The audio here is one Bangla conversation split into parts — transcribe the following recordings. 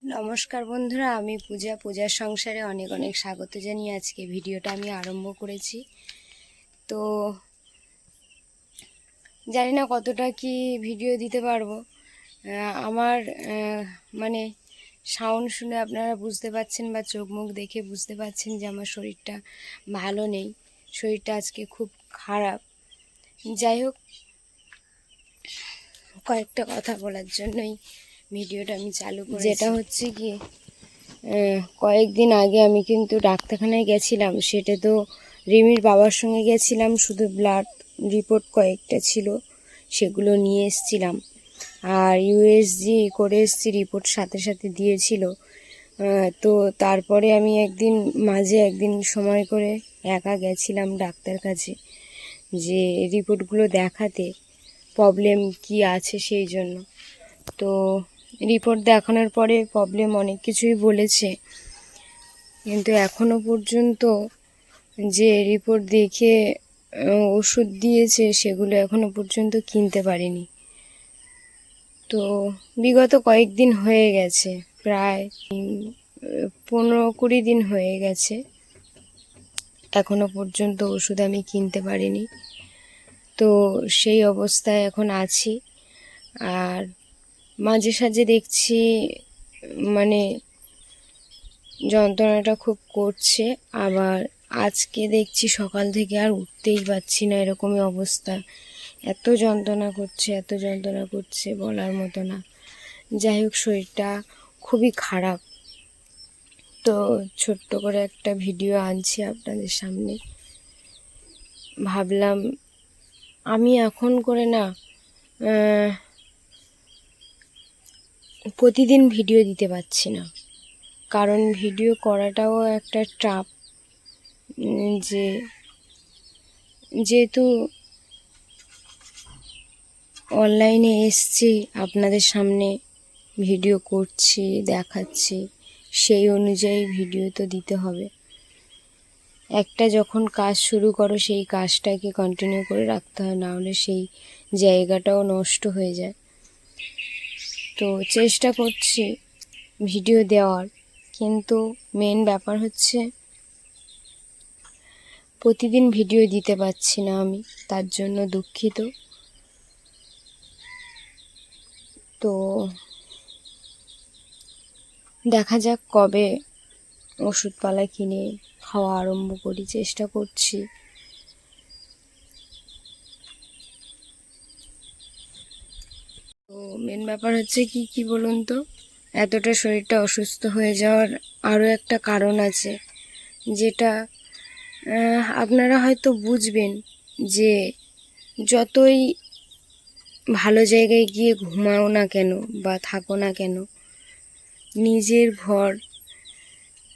নমস্কার বন্ধুরা, আমি পূজার সংসারে অনেক অনেক স্বাগত জানিয়ে আজকে ভিডিওটা আমি আরম্ভ করেছি। তো জানি না কতটা কি ভিডিও দিতে পারবো। আমার মানে সাউন্ড শুনে আপনারা বুঝতে পারছেন বা চোখ মুখ দেখে বুঝতে পারছেন যে আমার শরীরটা ভালো নেই, শরীরটা আজকে খুব খারাপ। যাই হোক, কয়েকটা কথা বলার জন্যই ভিডিওটা আমি চালু করেছি। যেটা হচ্ছে কি, কয়েকদিন আগে আমি কিন্তু ডাক্তারখানায় গেছিলাম। সেটা তো রিমির বাবার সঙ্গে গেছিলাম, শুধু ব্লাড রিপোর্ট কয়েকটা ছিল, সেগুলো নিয়ে এসেছিলাম। আর ইউএসজি করে এসেছি, রিপোর্ট সাথে সাথে দিয়েছিল। তো তারপরে আমি মাঝে একদিন সময় করে একা গেছিলাম ডাক্তার কাছে, যে রিপোর্টগুলো দেখাতে প্রবলেম কি আছে সেই জন্য। তো রিপোর্ট দেখানোর পরে প্রবলেম অনেক কিছুই বলেছে, কিন্তু এখনো পর্যন্ত যে রিপোর্ট দেখে ওষুধ দিয়েছে সেগুলো এখনো পর্যন্ত কিনতে পারিনি। তো বিগত কয়েকদিন হয়ে গেছে, প্রায় 15-20 দিন হয়ে গেছে, এখনো পর্যন্ত ওষুধ আমি কিনতে পারিনি। তো সেই অবস্থায় এখন আছি। আর মাঝে সাঝে দেখছি মানে যন্ত্রণাটা খুব করছে, আবার আজকে দেখছি সকাল থেকে আর উঠতেই পারছি না, এরকমই অবস্থা। এত যন্ত্রণা করছে বলার মতো না। যাই হোক, শরীরটা খুবই খারাপ। তো ছোট্ট করে একটা ভিডিও আনছি আপনাদের সামনে। ভাবলাম আমি এখন করে না প্রতিদিন ভিডিও দিতে পারছি না, কারণ ভিডিও করাটাও একটা টাফ। যেহেতু অনলাইনে এসছি, আপনাদের সামনে ভিডিও করছি, দেখাচ্ছি, সেই অনুযায়ী ভিডিও তো দিতে হবে। একটা যখন কাজ শুরু করো সেই কাজটাকে কন্টিনিউ করে রাখতে হয়, না হলে সেই জায়গাটাও নষ্ট হয়ে যায়। তো চেষ্টা করছি ভিডিও দেওয়ার, কিন্তু মেন ব্যাপার হচ্ছে প্রতিদিন ভিডিও দিতে পারছি না আমি, তার জন্য দুঃখিত। তো দেখা যাক কবে ওষুধপালা কিনে খাওয়া আরম্ভ করি, চেষ্টা করছি। তো মেন ব্যাপার হচ্ছে কি বলুন তো, এতটা শরীরটা অসুস্থ হয়ে যাওয়ার আরও একটা কারণ আছে, যেটা আপনারা হয়তো বুঝবেন, যে যতই ভালো জায়গায় গিয়ে ঘুমাও না কেন বা থাকো না কেন, নিজের ঘর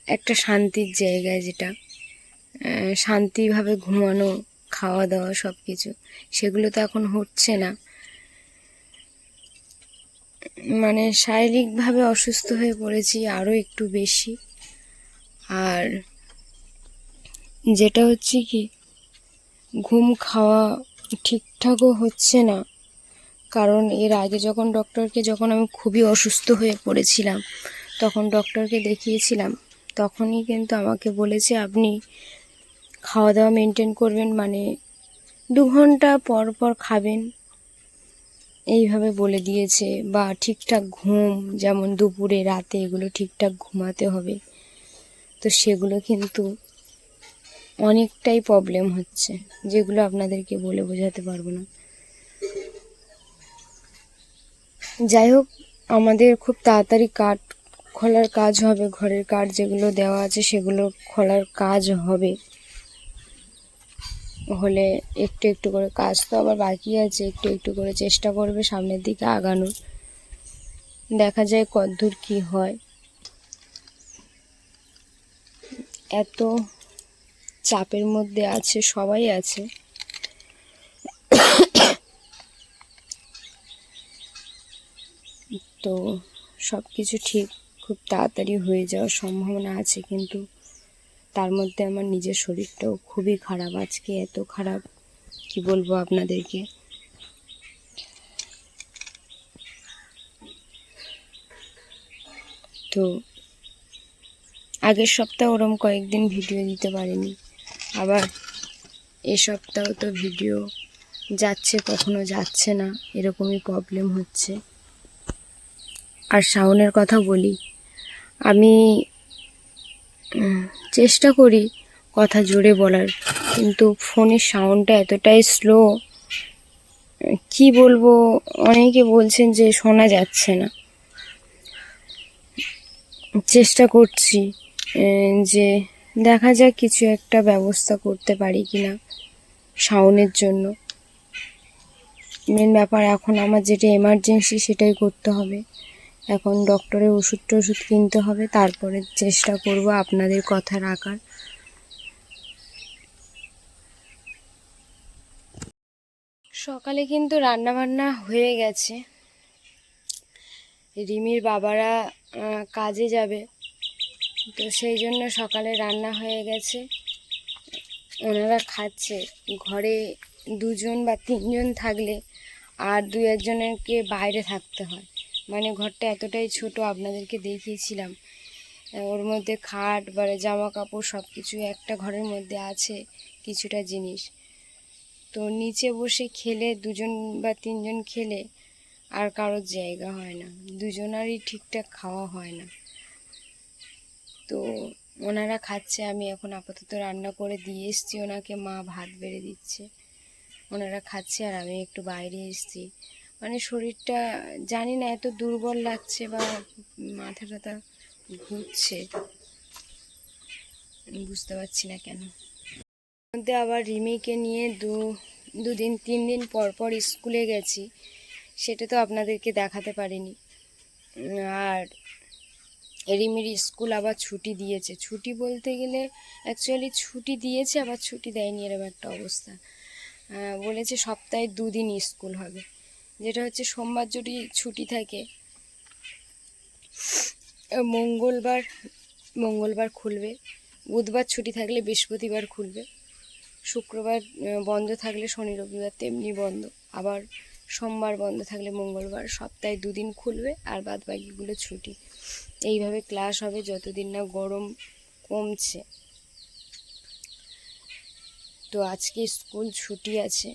একটা শান্তির জায়গায়, যেটা শান্তিভাবে ঘুমানো, খাওয়া দাওয়া সব কিছু, সেগুলো তো এখন হচ্ছে না। মানে শারীরিকভাবে অসুস্থ হয়ে পড়েছি আরও একটু বেশি। আর যেটা হচ্ছে কি, ঘুম খাওয়া ঠিকঠাকও হচ্ছে না। কারণ এর আগে যখন আমি খুবই অসুস্থ হয়ে পড়েছিলাম, তখন ডক্টরকে দেখিয়েছিলাম, তখনই কিন্তু আমাকে বলেছে আপনি খাওয়া দাওয়া মেনটেন করবেন, মানে 2 ঘন্টা পর পর খাবেন, এইভাবে বলে দিয়েছে। বা ঠিকঠাক ঘুম, যেমন দুপুরে রাতে, এগুলো ঠিকঠাক ঘুমাতে হবে। তো সেগুলো কিন্তু অনেকটাই প্রবলেম হচ্ছে, যেগুলো আপনাদেরকে বলে বোঝাতে পারবো না। যাই হোক, আমাদের খুব তাড়াতাড়ি কাঠ খোলার কাজ হবে, ঘরের কাঠ যেগুলো দেওয়া আছে সেগুলো খোলার কাজ হবে। হলে একটু একটু করে, কাজ তো আবার বাকি আছে, একটু একটু করে চেষ্টা করবে সামনের দিকে আগানোর। দেখা যায় কতদূর কি হয়। এত চাপের মধ্যে আছে, সবাই আছে। তো সব কিছু ঠিক খুব তাড়াতাড়ি হয়ে যাওয়ার সম্ভাবনা আছে, কিন্তু তার মধ্যে আমার নিজের শরীরটাও খুবই খারাপ। আজকে এত খারাপ কি বলবো আপনাদেরকে। তো তো আগের সপ্তাহ ওরম কয়েকদিন ভিডিও দিতে পারিনি, আবার এ সপ্তাহ তো ভিডিও যাচ্ছে কখনো যাচ্ছে না, এরকমই প্রবলেম হচ্ছে। আর সাউন্ডের কথা বলি, আমি চেষ্টা করি কথা জোরে বলার, কিন্তু ফোনের সাউন্ডটা এতটাই স্লো, কি বলবো, অনেকে বলছেন যে শোনা যাচ্ছে না। চেষ্টা করছি যে দেখা যাক কিছু একটা ব্যবস্থা করতে পারি কিনা সাউন্ডের জন্য। মেন ব্যাপার এখন আমার যেটা এমার্জেন্সি সেটাই করতে হবে। এখন ডক্টরের ওষুধ কিনতে হবে, তারপরে চেষ্টা করব আপনাদের কথা রাখার। সকালে কিন্তু রান্নাবান্না হয়ে গেছে। রিমির বাবারা কাজে যাবে, তো সেই জন্য সকালে রান্না হয়ে গেছে, ওনারা খাচ্ছে। ঘরে 2জন বা 3জন থাকলে আর 2-1জনেরকে বাইরে থাকতে হয়, মানে ঘরটা এতটাই ছোট, আপনাদেরকে দেখিয়েছিলাম। ওর মধ্যে খাট বা জামা কাপড় সব কিছু একটা ঘরের মধ্যে আছে, কিছুটা জিনিস। তো নিচে বসে খেলে 2জন বা 3জন খেলে আর কারোর জায়গা হয় না, 2জনারই ঠিকঠাক খাওয়া হয় না। তো ওনারা খাচ্ছে, আমি এখন আপাতত রান্না করে দিয়ে এসেছি ওনাকে, মা ভাত বেড়ে দিচ্ছে, ওনারা খাচ্ছে আর আমি একটু বাইরে এসেছি। মানে শরীরটা জানি না এত দুর্বল লাগছে বা মাথা টাথা ঘুরছে, বুঝতে পারছি না কেন। মধ্যে আবার রিমিকে নিয়ে 2-3 দিন পর পর স্কুলে গেছি, সেটা তো আপনাদেরকে দেখাতে পারিনি। আর রিমির স্কুল আবার ছুটি দিয়েছে, ছুটি বলতে গেলে অ্যাকচুয়ালি ছুটি দিয়েছে আবার ছুটি দেয়নি, এরকম একটা অবস্থা। বলেছে সপ্তাহে 2 দিন স্কুল হবে, যেটা হচ্ছে সোমবার যদি ছুটি থাকে, মঙ্গলবার খুলবে, বুধবার ছুটি থাকলে বৃহস্পতিবার খুলবে, শুক্রবার বন্ধ থাকলে শনি রবিবার তেমনি বন্ধ, আবার সোমবার বন্ধ থাকলে মঙ্গলবার, সপ্তাহে 2 দিন খুলবে আর বাদ বাকিগুলো ছুটি। এইভাবে ক্লাস হবে যতদিন না গরম কমছে। তো আজকে স্কুল ছুটি আছে,